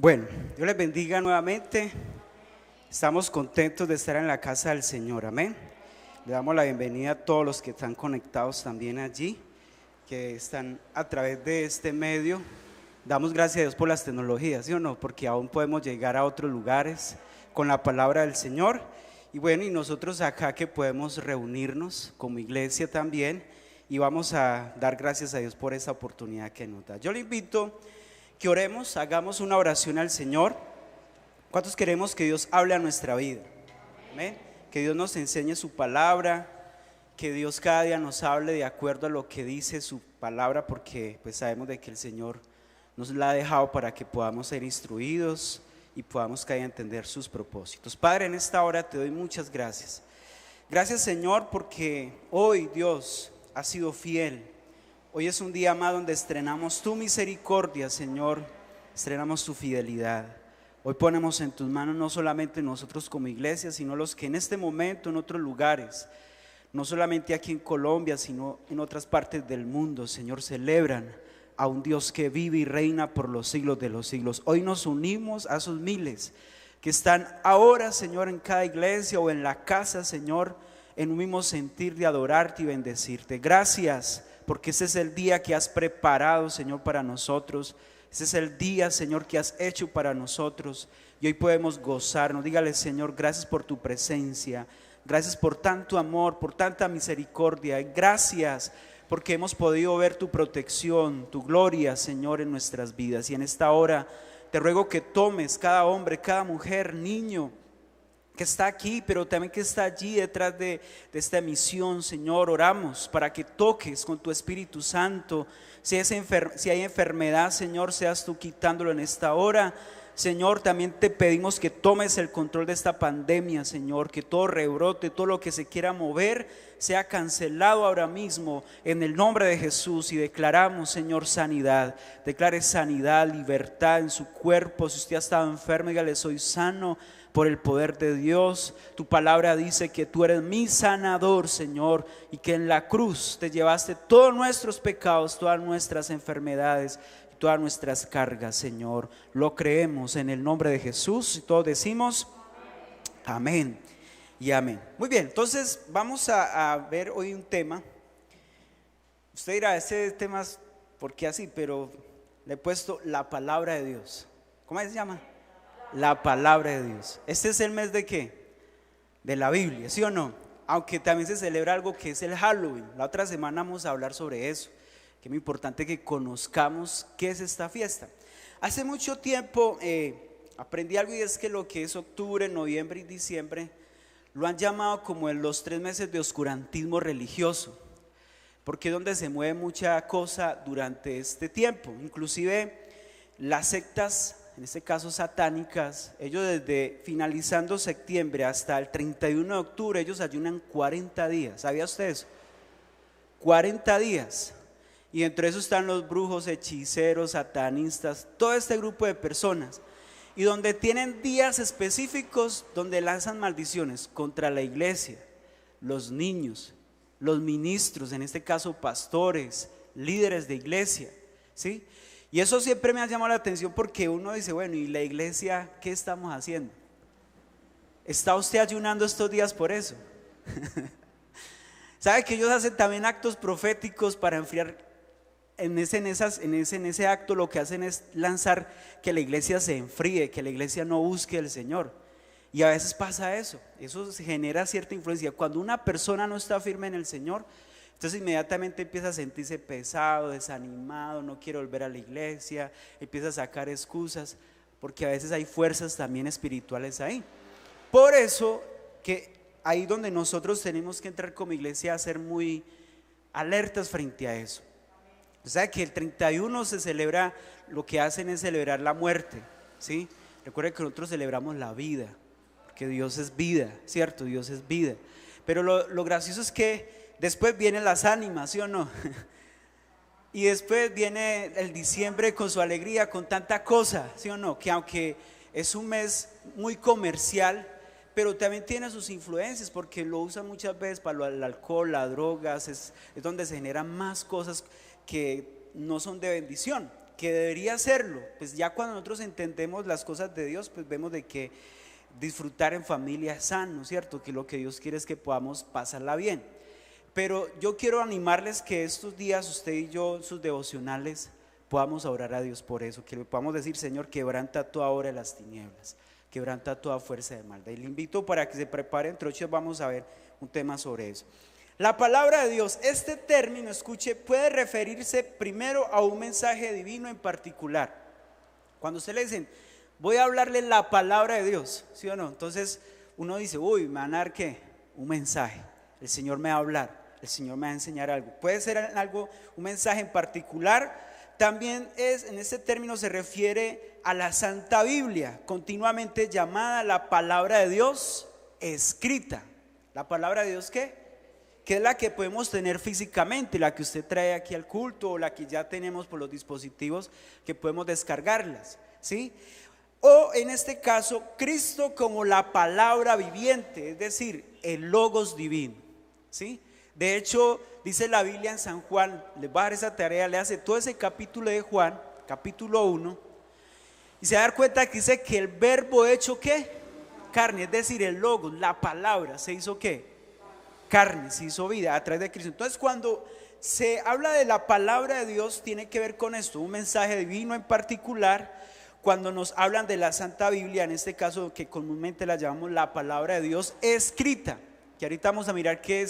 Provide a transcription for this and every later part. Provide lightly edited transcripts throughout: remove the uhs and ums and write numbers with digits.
Bueno, Dios les bendiga nuevamente. Estamos contentos de estar en la casa del Señor, amén. Le damos la bienvenida a todos los que están conectados también allí, que están a través de este medio. Damos gracias a Dios por las tecnologías, ¿sí o no? Porque aún podemos llegar a otros lugares con la palabra del Señor. Y bueno, y nosotros acá que podemos reunirnos como iglesia también, y vamos a dar gracias a Dios por esa oportunidad que nos da. Yo le invito que oremos, hagamos una oración al Señor. ¿Cuántos queremos que Dios hable a nuestra vida? Amén. Que Dios nos enseñe su palabra, que Dios cada día nos hable de acuerdo a lo que dice su palabra, porque pues sabemos de que el Señor nos la ha dejado para que podamos ser instruidos y podamos cada día entender sus propósitos. Padre, en esta hora te doy muchas gracias. Gracias, Señor, porque hoy Dios ha sido fiel. Hoy es un día más donde estrenamos tu misericordia, Señor, estrenamos tu fidelidad. Hoy ponemos en tus manos no solamente nosotros como iglesia, sino los que en este momento en otros lugares, no solamente aquí en Colombia, sino en otras partes del mundo, Señor, celebran a un Dios que vive y reina por los siglos de los siglos. Hoy nos unimos a esos miles que están ahora, Señor, en cada iglesia o en la casa, Señor, en un mismo sentir de adorarte y bendecirte. Gracias, porque ese es el día que has preparado, Señor, para nosotros. Ese es el día, Señor, que has hecho para nosotros. Y hoy podemos gozarnos. Dígale, Señor, gracias por tu presencia. Gracias por tanto amor, por tanta misericordia. Y gracias porque hemos podido ver tu protección, tu gloria, Señor, en nuestras vidas. Y en esta hora te ruego que tomes cada hombre, cada mujer, niño que está aquí, pero también que está allí detrás de esta emisión, Señor. Oramos para que toques con tu Espíritu Santo. Si hay enfermedad, Señor, seas tú quitándolo en esta hora. Señor, también te pedimos que tomes el control de esta pandemia, Señor, que todo rebrote, todo lo que se quiera mover, sea cancelado ahora mismo en el nombre de Jesús. Y declaramos, Señor, sanidad. Declare sanidad, libertad en su cuerpo. Si usted ha estado enfermo, dígale, soy sano por el poder de Dios. Tu palabra dice que tú eres mi sanador, Señor, y que en la cruz te llevaste todos nuestros pecados, todas nuestras enfermedades, todas nuestras cargas, Señor. Lo creemos en el nombre de Jesús y todos decimos amén y amén. Muy bien, entonces vamos a ver hoy un tema. Usted dirá, ese tema es ¿por qué así? Pero le he puesto la palabra de Dios. ¿Cómo se llama? La palabra de Dios. Este es el mes de ¿qué? De la Biblia, ¿sí o no? Aunque también se celebra algo que es el Halloween. La otra semana vamos a hablar sobre eso, que es muy importante que conozcamos qué es esta fiesta. Hace mucho tiempo aprendí algo, y es que lo que es octubre, noviembre y diciembre lo han llamado como en los 3 meses de oscurantismo religioso, porque es donde se mueve mucha cosa durante este tiempo. Inclusive las sectas, en este caso satánicas, ellos desde finalizando septiembre hasta el 31 de octubre, ellos ayunan 40 días. ¿Sabía usted eso? 40 días. Y entre eso están los brujos, hechiceros, satanistas, todo este grupo de personas. Y donde tienen días específicos donde lanzan maldiciones contra la iglesia, los niños, los ministros, en este caso pastores, líderes de iglesia, ¿sí? Y eso siempre me ha llamado la atención, porque uno dice, bueno, ¿y la iglesia qué estamos haciendo? ¿Está usted ayunando estos días por eso? ¿Sabe que ellos hacen también actos proféticos para enfriar? En ese acto lo que hacen es lanzar que la iglesia se enfríe, que la iglesia no busque al Señor. Y a veces pasa eso genera cierta influencia. Cuando una persona no está firme en el Señor, entonces inmediatamente empieza a sentirse pesado, desanimado, no quiere volver a la iglesia, empieza a sacar excusas, porque a veces hay fuerzas también espirituales ahí. Por eso que ahí donde nosotros tenemos que entrar como iglesia a ser muy alertas frente a eso. O sea que el 31 se celebra, lo que hacen es celebrar la muerte, ¿sí? Recuerden que nosotros celebramos la vida, porque Dios es vida, ¿cierto? Dios es vida. Pero lo gracioso es que después vienen las ánimas, ¿sí o no? Y después viene el diciembre con su alegría, con tanta cosa, ¿sí o no? Que aunque es un mes muy comercial, pero también tiene sus influencias, porque lo usan muchas veces para el alcohol, las drogas, es donde se generan más cosas que no son de bendición. que debería serlo. Pues ya cuando nosotros entendemos las cosas de Dios, pues vemos de que disfrutar en familia es sano, ¿cierto? Que lo que Dios quiere es que podamos pasarla bien. Pero yo quiero animarles que estos días usted y yo en sus devocionales podamos orar a Dios por eso, que le podamos decir: Señor, quebranta toda obra de las tinieblas, quebranta toda fuerza de maldad. Y le invito para que se prepare, entre 8 vamos a ver un tema sobre eso. La palabra de Dios, este término, escuche, puede referirse primero a un mensaje divino en particular. Cuando usted le dicen: voy a hablarle la palabra de Dios, ¿sí o no? Entonces uno dice: uy, me van a dar ¿qué? Un mensaje, el Señor me va a hablar, el Señor me va a enseñar algo. Puede ser algo, un mensaje en particular. También en este término se refiere a la Santa Biblia, continuamente llamada la palabra de Dios escrita. ¿La palabra de Dios qué? Que es la que podemos tener físicamente, la que usted trae aquí al culto, o la que ya tenemos por los dispositivos que podemos descargarlas, ¿sí? O en este caso, Cristo como la palabra viviente, es decir, el Logos divino, ¿sí? De hecho, dice la Biblia en San Juan, les va a dar esa tarea, le hace todo ese capítulo de Juan, capítulo 1, y se va a dar cuenta que dice que el verbo hecho ¿qué? Carne, es decir, el Logos, la palabra, se hizo ¿qué? Carne, se hizo vida a través de Cristo. Entonces, cuando se habla de la palabra de Dios, tiene que ver con esto, un mensaje divino en particular. Cuando nos hablan de la Santa Biblia, en este caso que comúnmente la llamamos la palabra de Dios escrita, que ahorita vamos a mirar que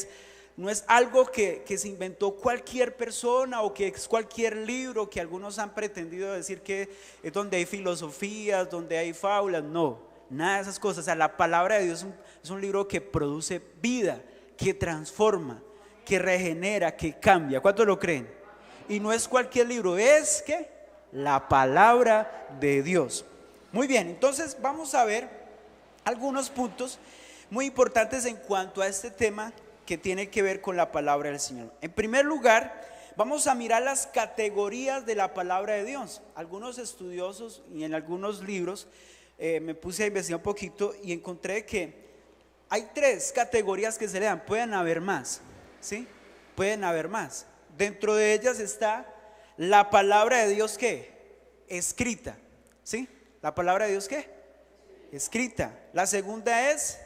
no es algo que se inventó cualquier persona, o que es cualquier libro que algunos han pretendido decir que es donde hay filosofías, donde hay fábulas. No, nada de esas cosas. O sea, la palabra de Dios es un libro que produce vida, que transforma, que regenera, que cambia. ¿Cuántos lo creen? Y no es cualquier libro, es que la palabra de Dios. Muy bien, entonces vamos a ver algunos puntos muy importantes en cuanto a este tema que tiene que ver con la palabra del Señor. En primer lugar, vamos a mirar las categorías de la palabra de Dios. Algunos estudiosos y en algunos libros me puse a investigar un poquito y encontré que hay 3 categorías que se le dan. Pueden haber más, ¿sí? Pueden haber más. Dentro de ellas está la palabra de Dios ¿qué? Escrita, ¿sí? La palabra de Dios ¿qué? Escrita. La segunda es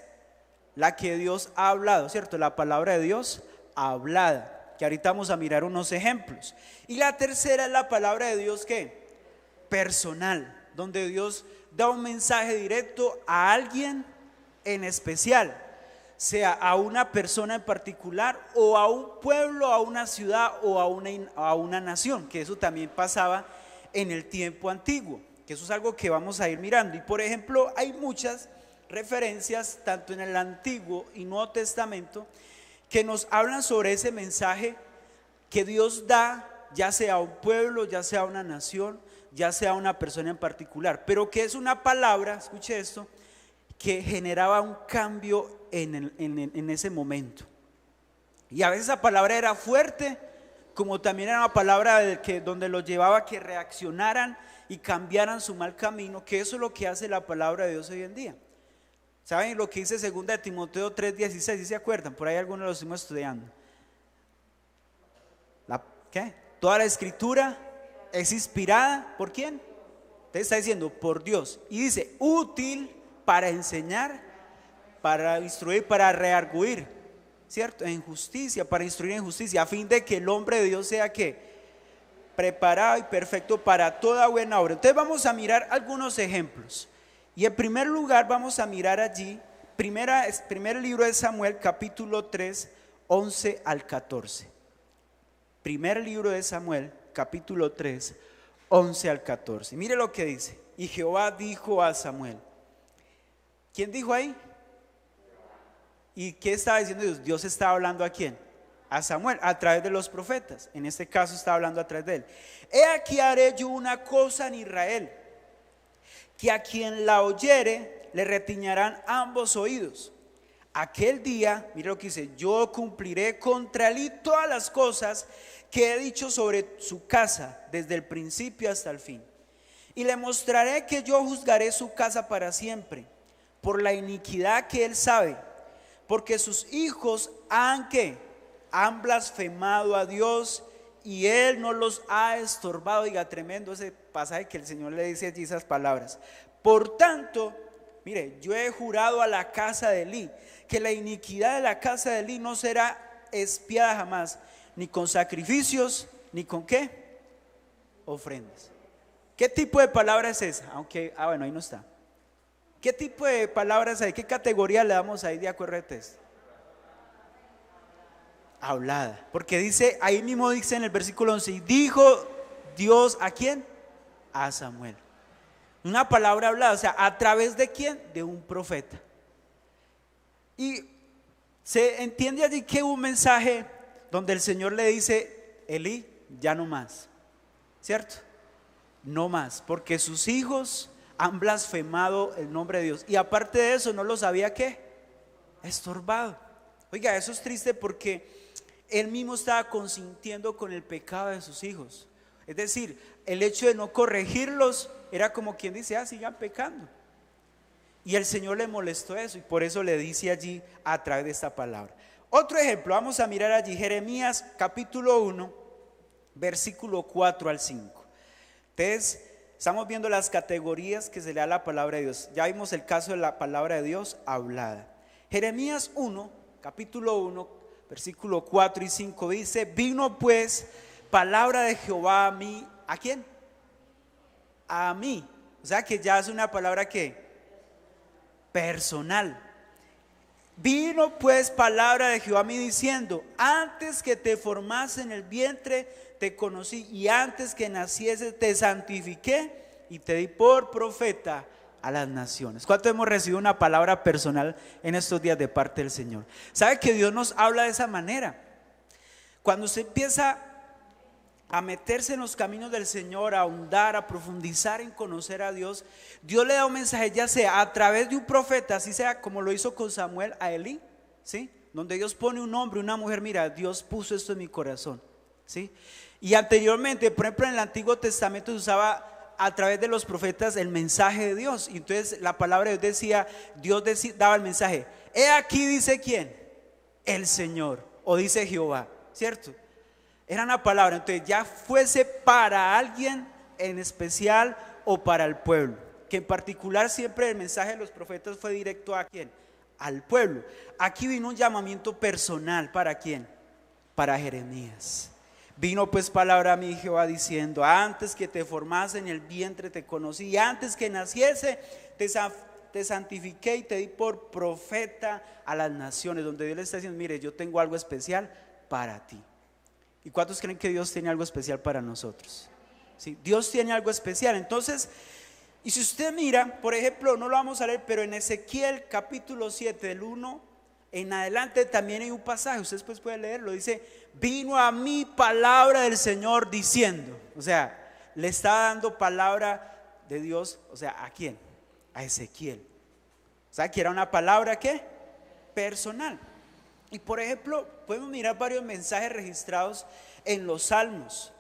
la que Dios ha hablado, ¿cierto? La palabra de Dios hablada, que ahorita vamos a mirar unos ejemplos. Y la tercera es la palabra de Dios ¿qué? Personal, donde Dios da un mensaje directo a alguien en especial, sea a una persona en particular, o a un pueblo, a una ciudad, o a una nación, que eso también pasaba en el tiempo antiguo, que eso es algo que vamos a ir mirando. Y por ejemplo, hay muchas referencias tanto en el Antiguo y Nuevo Testamento que nos hablan sobre ese mensaje que Dios da, ya sea a un pueblo, ya sea a una nación, ya sea a una persona en particular, pero que es una palabra, escuche esto, que generaba un cambio en ese momento. Y a veces esa palabra era fuerte, como también era una palabra donde los llevaba a que reaccionaran y cambiaran su mal camino, que eso es lo que hace la palabra de Dios hoy en día. ¿Saben lo que dice 2 de Timoteo 3:16? ¿Sí se acuerdan? Por ahí algunos lo estuvimos estudiando. ¿Qué? Toda la escritura es inspirada, ¿por quién? Te está diciendo, por Dios. Y dice, útil para enseñar, para instruir, para redarguir, ¿cierto? En justicia, para instruir en justicia, a fin de que el hombre de Dios sea ¿qué? Preparado y perfecto para toda buena obra. Entonces vamos a mirar algunos ejemplos. Y en primer lugar vamos a mirar allí, primer libro de Samuel, capítulo 3, 11 al 14. Primer libro de Samuel, capítulo 3, 11 al 14. Mire lo que dice. Y Jehová dijo a Samuel. ¿Quién dijo ahí? ¿Y qué estaba diciendo Dios? Dios estaba hablando ¿a quién? A Samuel, a través de los profetas. En este caso estaba hablando a través de él. He aquí haré yo una cosa en Israel, que a quien la oyere le retiñarán ambos oídos. Aquel día, mire lo que dice, yo cumpliré contra él todas las cosas que he dicho sobre su casa, desde el principio hasta el fin. Y le mostraré que yo juzgaré su casa para siempre, por la iniquidad que él sabe, porque sus hijos han blasfemado a Dios y Él no los ha estorbado. Diga, tremendo ese pasaje que el Señor le dice allí esas palabras. Por tanto, mire, yo he jurado a la casa de Elí que la iniquidad de la casa de Elí no será expiada jamás, ni con sacrificios, ni con ¿qué? Ofrendas. ¿Qué tipo de palabra es esa? Aunque, bueno, ahí no está. ¿Qué tipo de palabras hay? ¿Qué categoría le damos ahí de acuerdo al texto? Hablada. Porque dice, ahí mismo dice en el versículo 11, y dijo Dios ¿a quién? A Samuel. Una palabra hablada, o sea, ¿a través de quién? De un profeta. Y se entiende allí que hubo un mensaje donde el Señor le dice, Elí, ya no más, ¿cierto? No más, porque sus hijos han blasfemado el nombre de Dios. Y aparte de eso, no los había ¿qué? Estorbado. Oiga, eso es triste porque él mismo estaba consintiendo con el pecado de sus hijos. Es decir, el hecho de no corregirlos era como quien dice, sigan pecando. Y el Señor le molestó eso y por eso le dice allí a través de esta palabra. Otro ejemplo, vamos a mirar allí Jeremías capítulo 1, versículo 4 al 5. Entonces, estamos viendo las categorías que se le da a la palabra de Dios. Ya vimos el caso de la palabra de Dios hablada. Jeremías 1, capítulo 1, versículo 4 y 5 dice, vino pues palabra de Jehová a mí. ¿A quién? A mí. O sea que ya es una palabra que personal. Vino pues palabra de Jehová a mí diciendo, antes que te formase en el vientre te conocí, y antes que naciese te santifiqué y te di por profeta a las naciones. ¿Cuánto hemos recibido una palabra personal en estos días de parte del Señor? ¿Sabe que Dios nos habla de esa manera? Cuando usted empieza a meterse en los caminos del Señor, a ahondar, a profundizar en conocer a Dios, Dios le da un mensaje, ya sea a través de un profeta, así sea como lo hizo con Samuel a Elí, ¿sí? Donde Dios pone un hombre, una mujer, mira, Dios puso esto en mi corazón, ¿sí? Y anteriormente, por ejemplo, en el Antiguo Testamento se usaba a través de los profetas el mensaje de Dios. Y entonces la palabra de Dios decía, daba el mensaje, he aquí dice quién, el Señor, o dice Jehová, ¿cierto? Era una palabra, entonces ya fuese para alguien en especial o para el pueblo, que en particular siempre el mensaje de los profetas fue directo a quién, al pueblo. Aquí vino un llamamiento personal, ¿para quién? Para Jeremías. Vino pues palabra a mí Jehová diciendo, antes que te formase en el vientre te conocí, y antes que naciese te santifiqué y te di por profeta a las naciones. Donde Dios le está diciendo, mire, yo tengo algo especial para ti. ¿Y cuántos creen que Dios tiene algo especial para nosotros? ¿Sí? Dios tiene algo especial. Entonces, y si usted mira, por ejemplo, no lo vamos a leer, pero en Ezequiel capítulo 7 del 1 en adelante también hay un pasaje, usted después puede leerlo, dice, vino a mí palabra del Señor diciendo, o sea, le está dando palabra de Dios, o sea, ¿a quién? A Ezequiel. O sea, que era una palabra, ¿qué? Personal. Y por ejemplo, podemos mirar varios mensajes registrados en los Salmos.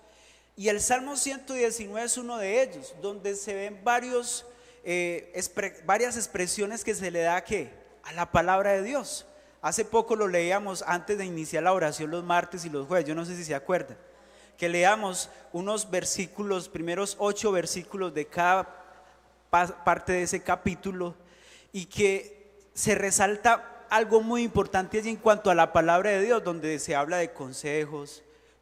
Y el Salmo 119 es uno de ellos, donde se ven varias expresiones que se le da ¿qué? A la palabra de Dios. Hace poco lo leíamos antes de iniciar la oración los martes y los jueves, yo no sé si se acuerdan, que leamos unos versículos, primeros 8 versículos de cada parte de ese capítulo, y que se resalta algo muy importante allí en cuanto a la palabra de Dios, donde se habla de consejos,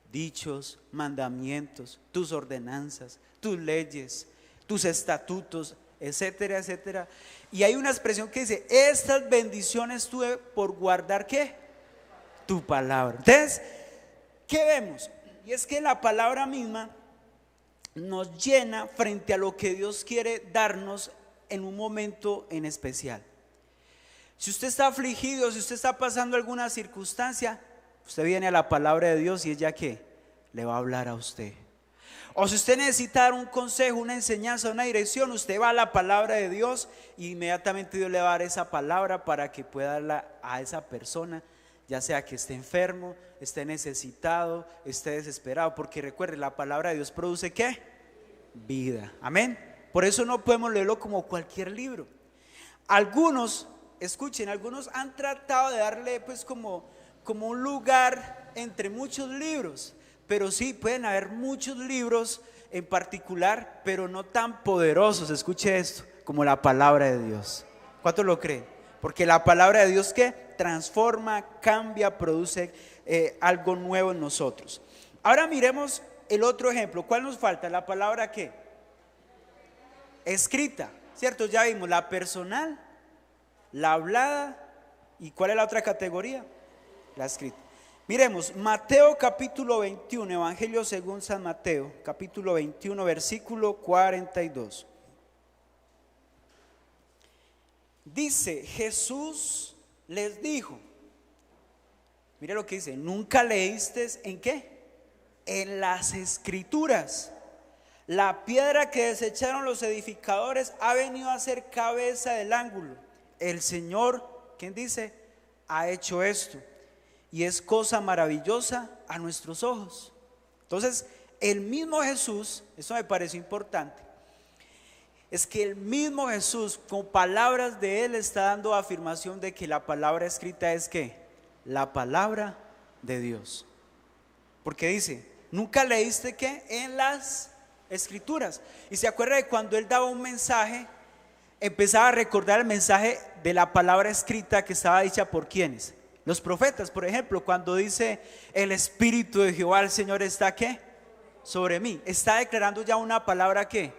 dichos, mandamientos, tus ordenanzas, tus leyes, tus estatutos, etcétera, etcétera. Y hay una expresión que dice, estas bendiciones tuve por guardar ¿qué? Tu palabra. Entonces, ¿qué vemos? Y es que la palabra misma nos llena frente a lo que Dios quiere darnos en un momento en especial. Si usted está afligido, si usted está pasando alguna circunstancia, usted viene a la palabra de Dios y ella ¿qué? Le va a hablar a usted. O si usted necesita dar un consejo, una enseñanza, una dirección, usted va a la palabra de Dios y inmediatamente Dios le va a dar esa palabra para que pueda darla a esa persona, ya sea que esté enfermo, esté necesitado, esté desesperado, porque recuerde, la palabra de Dios produce ¿qué? Vida, amén. Por eso no podemos leerlo como cualquier libro. Algunos, escuchen, algunos han tratado de darle pues como un lugar entre muchos libros, pero sí pueden haber muchos libros en particular, pero no tan poderosos, escuche esto, como la palabra de Dios. ¿Cuántos lo creen? Porque la palabra de Dios, ¿qué? Transforma, cambia, produce algo nuevo en nosotros. Ahora miremos el otro ejemplo. ¿Cuál nos falta? La palabra ¿qué? Escrita, ¿cierto? Ya vimos la personal, la hablada, ¿y cuál es la otra categoría? La escrita. Miremos, Mateo capítulo 21, Evangelio según San Mateo, capítulo 21, versículo 42. Dice, Jesús les dijo, mire lo que dice, ¿nunca leísteis en qué? En las Escrituras. La piedra que desecharon los edificadores ha venido a ser cabeza del ángulo. El Señor, ¿quién dice? Ha hecho esto. Y es cosa maravillosa a nuestros ojos. Entonces, el mismo Jesús, eso me pareció importante, es que el mismo Jesús, con palabras de Él, está dando afirmación de que la palabra escrita es ¿qué? La palabra de Dios. Porque dice, ¿nunca leíste qué? En las Escrituras. Y se acuerda de cuando Él daba un mensaje, empezaba a recordar el mensaje de la palabra escrita que estaba dicha por ¿quiénes? Los profetas, por ejemplo, cuando dice el Espíritu de Jehová el Señor está ¿qué? Sobre mí. Está declarando ya una palabra ¿qué?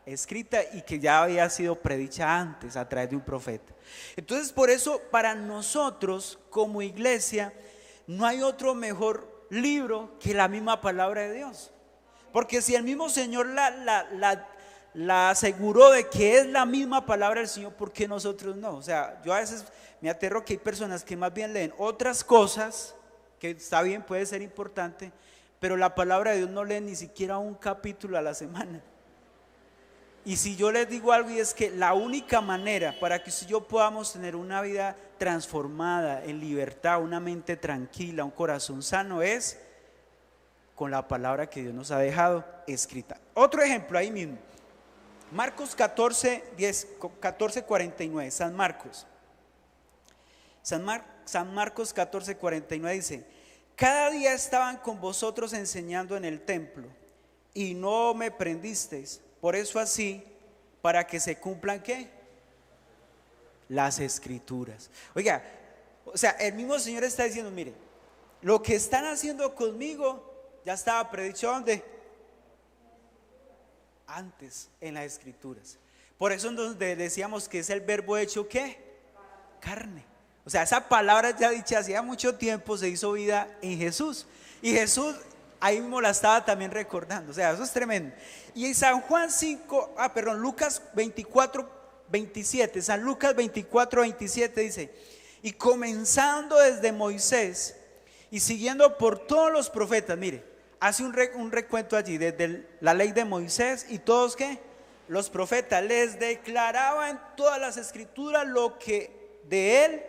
Escrita y que ya había sido predicha antes a través de un profeta. Entonces por eso para nosotros como iglesia no hay otro mejor libro que la misma palabra de Dios. Porque si el mismo Señor la aseguró de que es la misma palabra del Señor, ¿por qué nosotros no? O sea, yo a veces me aterro que hay personas que más bien leen otras cosas, que está bien, puede ser importante, pero la palabra de Dios no leen ni siquiera un capítulo a la semana. Y si yo les digo algo, y es que la única manera para que usted y yo podamos tener una vida transformada, en libertad, una mente tranquila, un corazón sano, es con la palabra que Dios nos ha dejado escrita. Otro ejemplo ahí mismo, Marcos 14, 49, San Marcos. San Marcos 14, 49 dice, cada día estaban con vosotros enseñando en el templo y no me prendisteis. Por eso así, para que se cumplan ¿qué? Las Escrituras. Oiga, o sea, el mismo Señor está diciendo, mire, lo que están haciendo conmigo ya estaba predicho ¿dónde? Antes en las Escrituras. Por eso donde decíamos que es el verbo hecho ¿qué? Carne. O sea, esa palabra ya dicha hacía mucho tiempo se hizo vida en Jesús. Y Jesús ahí mismo la estaba también recordando. O sea, eso es tremendo. Y en San Juan 5, Lucas 24, 27. San Lucas 24, 27 dice, y comenzando desde Moisés y siguiendo por todos los profetas, mire, hace un recuento allí, desde la ley de Moisés y todos ¿qué? Los profetas les declaraban todas las Escrituras lo que de él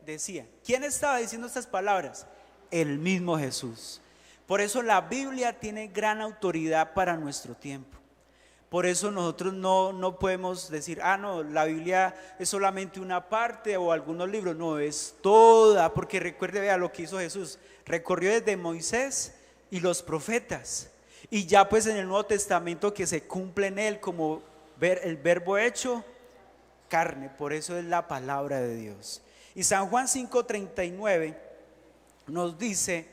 decía. ¿Quién estaba diciendo estas palabras? El mismo Jesús. Por eso la Biblia tiene gran autoridad para nuestro tiempo. Por eso nosotros no podemos decir, no, la Biblia es solamente una parte o algunos libros. No, es toda, porque recuerde, vea lo que hizo Jesús. Recorrió desde Moisés y los profetas. Y ya pues en el Nuevo Testamento que se cumple en él como el verbo hecho carne. Por eso es la palabra de Dios. Y San Juan 5:39 nos dice,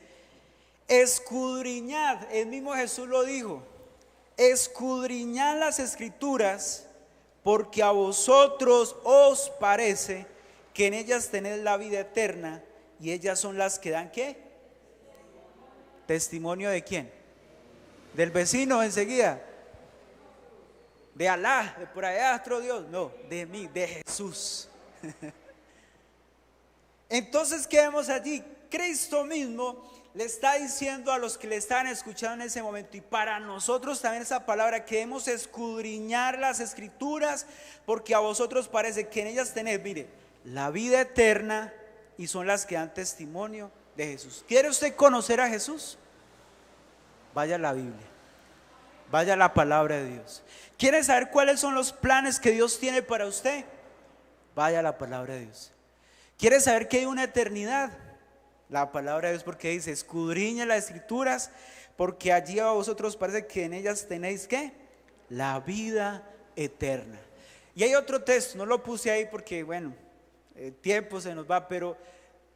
escudriñad, el mismo Jesús lo dijo, escudriñad las Escrituras, porque a vosotros os parece que en ellas tenéis la vida eterna, y ellas son las que dan ¿qué? ¿Testimonio de quién? ¿Del vecino enseguida? ¿De Alá? ¿De por allá otro Dios? No, de mí, de Jesús. Entonces, ¿qué vemos allí? Cristo mismo le está diciendo a los que le estaban escuchando en ese momento, y para nosotros también esa palabra, que debemos escudriñar las Escrituras, porque a vosotros parece que en ellas tenéis, mire, la vida eterna, y son las que dan testimonio de Jesús. ¿Quiere usted conocer a Jesús? Vaya a la Biblia, vaya a la palabra de Dios. ¿Quiere saber cuáles son los planes que Dios tiene para usted? Vaya a la palabra de Dios. ¿Quiere saber que hay una eternidad? La palabra de Dios, porque dice, escudriña las escrituras, porque allí a vosotros parece que en ellas tenéis ¿qué? La vida eterna. Y hay otro texto, no lo puse ahí porque bueno, el tiempo se nos va, pero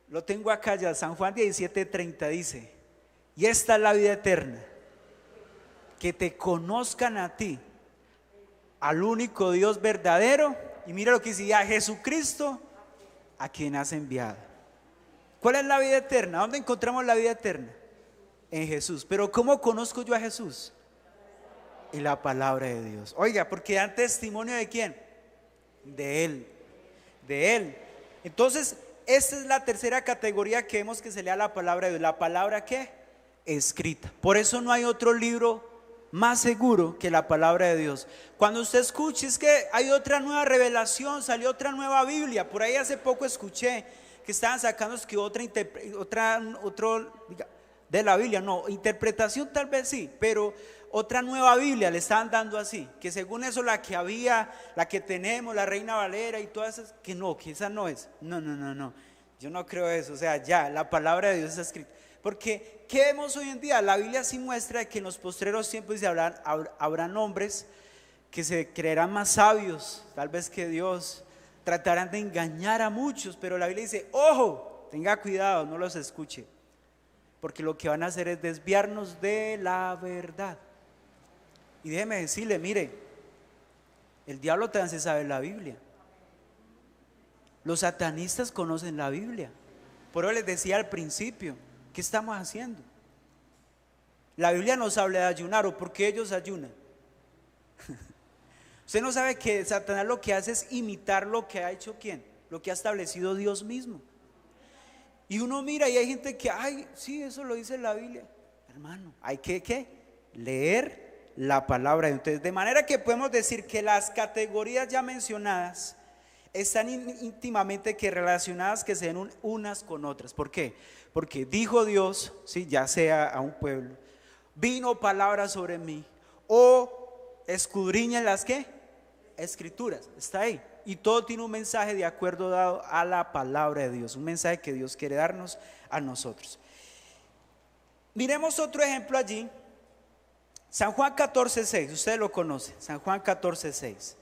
lo tengo acá ya. San Juan 17:30 dice, y esta es la vida eterna, que te conozcan a ti, al único Dios verdadero, y mira lo que dice, a Jesucristo a quien has enviado. ¿Cuál es la vida eterna? ¿Dónde encontramos la vida eterna? En Jesús. Pero ¿cómo conozco yo a Jesús? En la palabra de Dios. Oiga, porque dan testimonio ¿de quién? De Él. De Él. Entonces, esta es la tercera categoría que vemos que se lea la palabra de Dios. ¿La palabra qué? Escrita. Por eso no hay otro libro más seguro que la palabra de Dios. Cuando usted escuche, es que hay otra nueva revelación, salió otra nueva Biblia. Por ahí hace poco escuché que estaban sacando que otra de la Biblia, no, interpretación tal vez sí, pero otra nueva Biblia le estaban dando así, que según eso la que había, la que tenemos, la Reina Valera y todas esas, que no, que esa no es. No, yo no creo eso. O sea, ya la palabra de Dios está escrita. Porque ¿qué vemos hoy en día? La Biblia sí muestra que en los postreros tiempos habrán hombres que se creerán más sabios tal vez que Dios, tratarán de engañar a muchos, pero la Biblia dice, ojo, tenga cuidado, no los escuche, porque lo que van a hacer es desviarnos de la verdad. Y déjeme decirle, mire, el diablo también se sabe la Biblia, los satanistas conocen la Biblia. Por eso les decía al principio, ¿qué estamos haciendo? La Biblia nos habla de ayunar, ¿o por qué ellos ayunan? Usted no sabe que Satanás lo que hace es imitar lo que ha hecho ¿quién? Lo que ha establecido Dios mismo. Y uno mira y hay gente que, ay, sí, eso lo dice la Biblia. Hermano, hay que ¿qué? Leer la palabra. Entonces, de manera que podemos decir que las categorías ya mencionadas están íntimamente que relacionadas, que se den unas con otras. ¿Por qué? Porque dijo Dios, ¿sí? Ya sea a un pueblo, vino palabra sobre mí, o escudriña las ¿qué? Escrituras, está ahí. Y todo tiene un mensaje de acuerdo dado a la palabra de Dios, un mensaje que Dios quiere darnos a nosotros. Miremos otro ejemplo allí, San Juan 14:6, usted lo conoce, San Juan 14:6.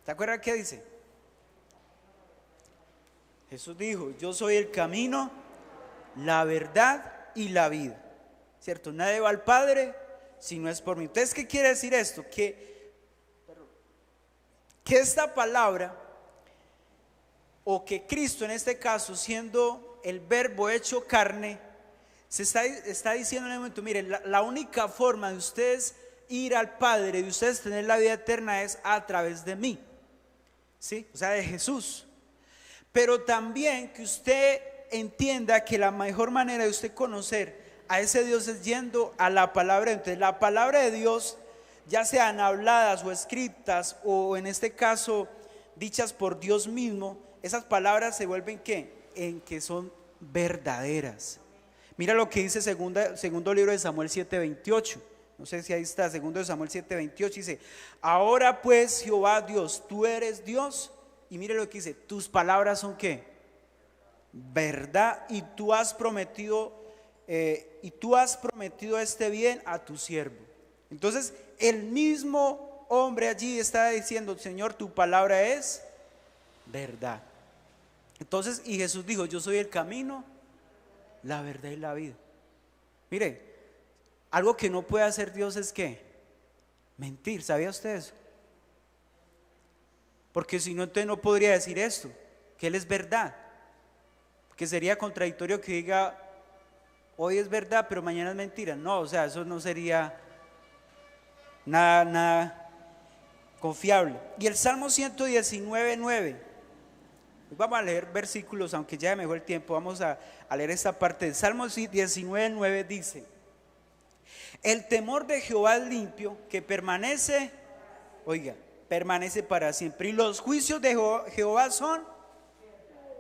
¿Se acuerdan qué dice? Jesús dijo, yo soy el camino, la verdad y la vida, ¿cierto? Nadie va al Padre si no es por mí. Entonces, ¿qué quiere decir esto? Que esta palabra, o que Cristo en este caso, siendo el verbo hecho carne, se está diciendo en el momento, miren, la única forma de ustedes ir al Padre, de ustedes tener la vida eterna, es a través de mí, ¿sí? O sea, de Jesús. Pero también que usted entienda que la mejor manera de usted conocer a ese Dios es yendo a la palabra. Entonces, la palabra de Dios, ya sean habladas o escritas, o en este caso dichas por Dios mismo, esas palabras se vuelven ¿qué? En que son verdaderas. Mira lo que dice segundo libro de Samuel 7:28. No sé si ahí está, segundo de Samuel 7:28, dice, ahora pues Jehová Dios, tú eres Dios. Y mire lo que dice, tus palabras son ¿qué? Verdad, y tú has prometido este bien a tu siervo. Entonces el mismo hombre allí está diciendo, Señor, tu palabra es verdad. Entonces, y Jesús dijo, yo soy el camino, la verdad y la vida. Mire, algo que no puede hacer Dios es ¿qué? Mentir. ¿Sabía usted eso? Porque si no, entonces no podría decir esto, que Él es verdad. Porque sería contradictorio que diga, hoy es verdad, pero mañana es mentira. No, o sea, eso no sería nada confiable. Y el Salmo 119:9. Vamos a leer versículos, aunque ya me dejó el tiempo. Vamos a leer esta parte. El Salmo 19:9 dice, el temor de Jehová es limpio, que permanece, oiga, permanece para siempre. Y los juicios de Jehová son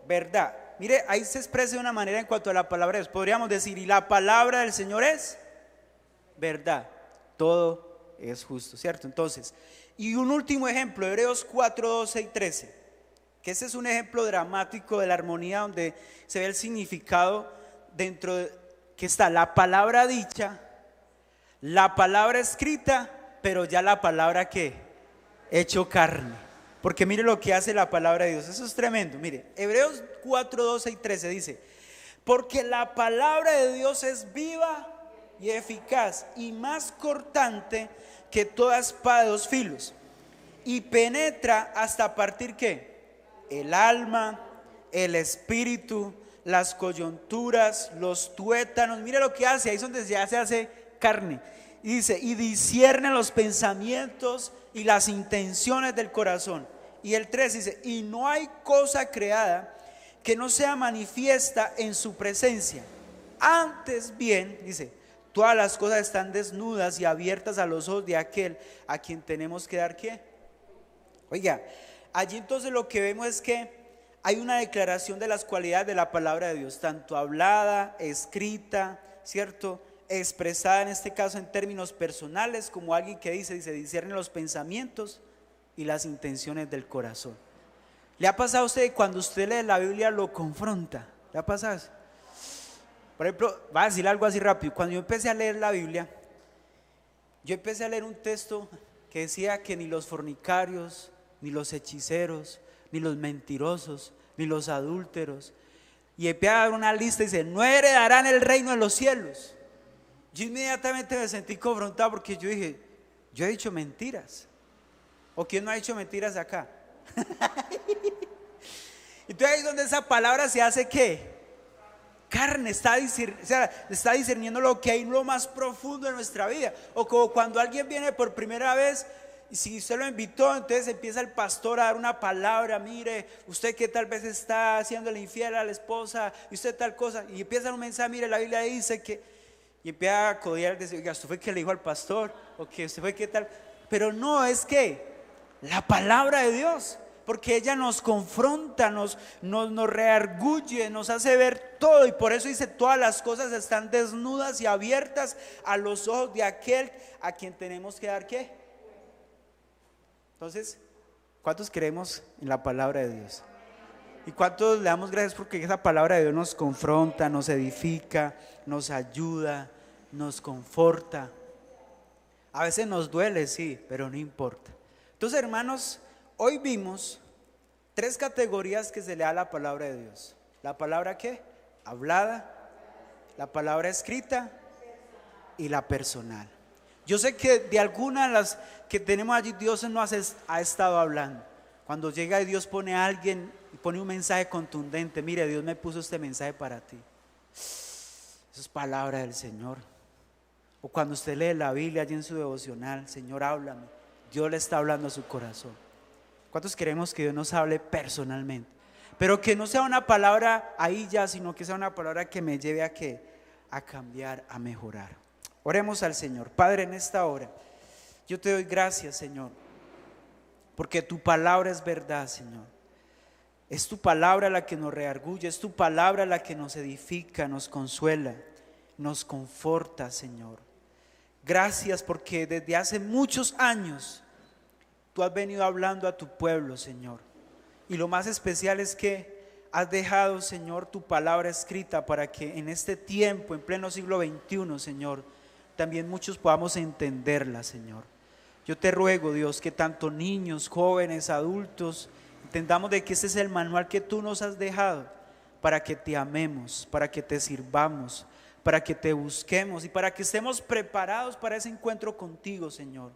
verdad. Mire, ahí se expresa de una manera en cuanto a la palabra de Dios. Podríamos decir, y la palabra del Señor es verdad. Todo es justo, ¿cierto? Entonces, y un último ejemplo, Hebreos 4:12 y 13. que ese es un ejemplo dramático de la armonía, donde se ve el significado dentro de que está la palabra dicha, la palabra escrita, pero ya la palabra que hecho carne. Porque mire lo que hace la palabra de Dios, eso es tremendo. Mire, Hebreos 4, 12 y 13 dice: porque la palabra de Dios es viva y eficaz y más cortante que toda espada de dos filos, y penetra hasta partir ¿qué? El alma, el espíritu, las coyunturas, los tuétanos. Mire lo que hace, ahí es donde ya se hace carne. Y dice, y discierne los pensamientos y las intenciones del corazón. Y el 3 dice, y no hay cosa creada que no sea manifiesta en su presencia. Antes bien, dice, todas las cosas están desnudas y abiertas a los ojos de aquel a quien tenemos que dar ¿qué? Oiga, allí entonces lo que vemos es que hay una declaración de las cualidades de la palabra de Dios, tanto hablada, escrita, ¿cierto? Expresada en este caso en términos personales, como alguien que dice, discierne los pensamientos y las intenciones del corazón. ¿Le ha pasado a usted cuando usted lee la Biblia lo confronta? ¿Le ha pasado eso? Por ejemplo, voy a decir algo así rápido. Cuando yo empecé a leer la Biblia, yo empecé a leer un texto que decía que ni los fornicarios, ni los hechiceros, ni los mentirosos, ni los adúlteros, y empecé a dar una lista y dice, no heredarán el reino de los cielos. Yo inmediatamente me sentí confrontado porque yo dije, yo he dicho mentiras. ¿O quién no ha dicho mentiras acá? Entonces ahí es donde esa palabra se hace ¿qué? Carne, está discerniendo lo que hay en lo más profundo de nuestra vida. O como cuando alguien viene por primera vez, y si usted lo invitó, entonces empieza el pastor a dar una palabra, mire, usted que tal vez está haciéndole infiel a la esposa, y usted tal cosa, y empieza un mensaje, mire, la Biblia dice que, y empieza a codiar, decir, oiga, ¿usted fue que le dijo al pastor? ¿O que usted fue que tal? Pero no, es que la palabra de Dios, porque ella nos confronta, nos reargulle, nos hace ver todo, y por eso dice, todas las cosas están desnudas y abiertas a los ojos de aquel a quien tenemos que dar ¿qué? Entonces, ¿cuántos creemos en la palabra de Dios? ¿Y cuántos le damos gracias porque esa palabra de Dios nos confronta, nos edifica, nos ayuda, nos conforta? A veces nos duele, sí, pero no importa. Entonces, hermanos, hoy vimos 3 categorías que se le da a la palabra de Dios. ¿La palabra qué? Hablada, la palabra escrita y la personal. Yo sé que de algunas de las que tenemos allí Dios nos ha estado hablando. Cuando llega y Dios pone a alguien y pone un mensaje contundente, mire, Dios me puso este mensaje para ti. Eso es palabra del Señor. O cuando usted lee la Biblia allí en su devocional, Señor, háblame. Dios le está hablando a su corazón. ¿Cuántos queremos que Dios nos hable personalmente? Pero que no sea una palabra ahí ya, sino que sea una palabra que me lleve a ¿qué? A cambiar, a mejorar. Oremos al Señor. Padre, en esta hora yo te doy gracias, Señor, porque tu palabra es verdad, Señor. Es tu palabra la que nos reargulle, es tu palabra la que nos edifica, nos consuela, nos conforta, Señor. Gracias porque desde hace muchos años tú has venido hablando a tu pueblo, Señor. Y lo más especial es que has dejado, Señor, tu palabra escrita para que en este tiempo, en pleno siglo XXI, Señor, también muchos podamos entenderla, Señor. Yo te ruego, Dios, que tanto niños, jóvenes, adultos, entendamos de que ese es el manual que tú nos has dejado para que te amemos, para que te sirvamos, para que te busquemos y para que estemos preparados para ese encuentro contigo, Señor.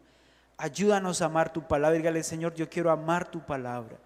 Ayúdanos a amar tu palabra. Dígale, Señor, yo quiero amar tu palabra.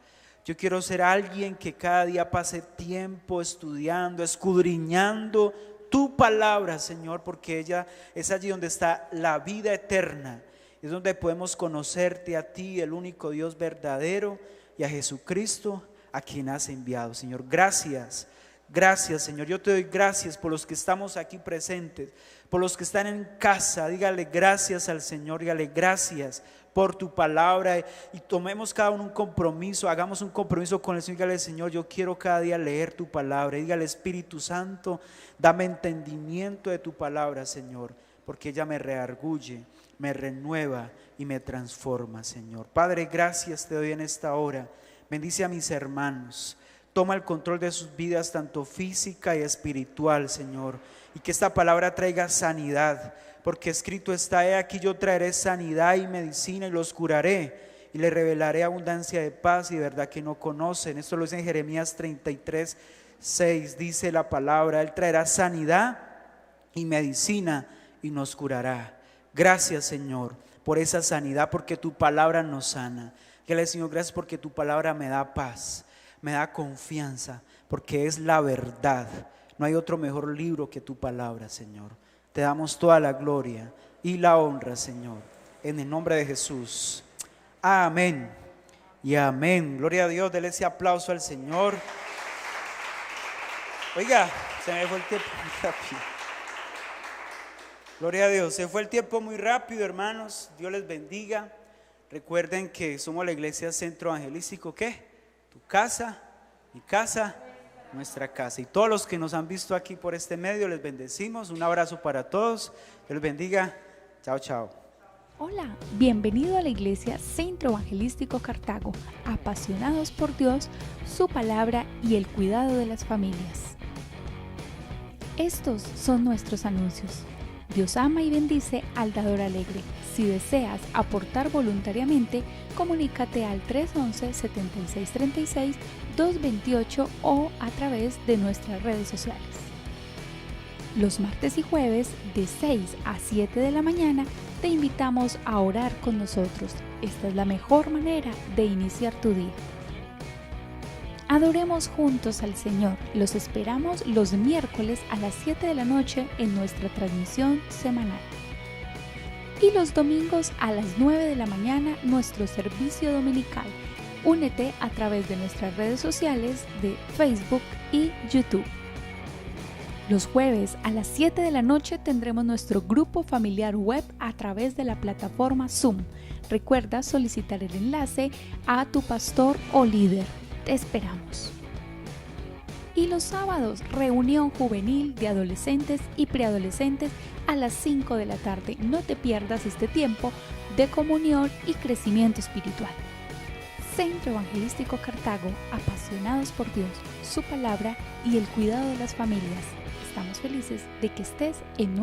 Yo quiero ser alguien que cada día pase tiempo estudiando, escudriñando tu palabra, Señor, porque ella es allí donde está la vida eterna. Es donde podemos conocerte a ti, el único Dios verdadero, y a Jesucristo, a quien has enviado, Señor. Gracias, gracias, Señor. Yo te doy gracias por los que estamos aquí presentes, por los que están en casa. Dígale gracias al Señor, dígale gracias por tu palabra, y tomemos cada uno un compromiso, hagamos un compromiso con el Señor. Dígale, Señor, yo quiero cada día leer tu palabra. Dígale, Espíritu Santo, dame entendimiento de tu palabra, Señor, porque ella me reargulle, me renueva y me transforma, Señor. Padre, gracias te doy en esta hora. Bendice a mis hermanos. Toma el control de sus vidas, tanto física y espiritual, Señor. Y que esta palabra traiga sanidad, porque escrito está: he aquí yo traeré sanidad y medicina y los curaré. Y le revelaré abundancia de paz y de verdad que no conocen. Esto lo dice en Jeremías 33:6. Dice la palabra: Él traerá sanidad y medicina y nos curará. Gracias, Señor, por esa sanidad, porque tu palabra nos sana. Señor, gracias porque tu palabra me da paz, me da confianza, porque es la verdad. No hay otro mejor libro que tu palabra, Señor. Te damos toda la gloria y la honra, Señor, en el nombre de Jesús. Amén y amén. Gloria a Dios. Dele ese aplauso al Señor. Oiga, se me fue el tiempo muy rápido. Gloria a Dios. Se fue el tiempo muy rápido, hermanos. Dios les bendiga. Recuerden que somos la iglesia Centro Evangelístico. ¿Qué? Tu casa, mi casa, nuestra casa. Y todos los que nos han visto aquí por este medio, les bendecimos. Un abrazo para todos. Dios les bendiga. Chao, chao. Hola, bienvenido a la iglesia Centro Evangelístico Cartago, apasionados por Dios, su palabra y el cuidado de las familias. Estos son nuestros anuncios. Dios ama y bendice al dador alegre. Si deseas aportar voluntariamente, comunícate al 311-7636-228 o a través de nuestras redes sociales. Los martes y jueves de 6 a 7 de la mañana te invitamos a orar con nosotros. Esta es la mejor manera de iniciar tu día. Adoremos juntos al Señor. Los esperamos los miércoles a las 7 de la noche en nuestra transmisión semanal. Y los domingos a las 9 de la mañana nuestro servicio dominical. Únete a través de nuestras redes sociales de Facebook y YouTube. Los jueves a las 7 de la noche tendremos nuestro grupo familiar web a través de la plataforma Zoom. Recuerda solicitar el enlace a tu pastor o líder. Te esperamos. Y los sábados, reunión juvenil de adolescentes y preadolescentes a las 5 de la tarde. No te pierdas este tiempo de comunión y crecimiento espiritual. Centro Evangelístico Cartago, apasionados por Dios, su palabra y el cuidado de las familias. Estamos felices de que estés en nuestro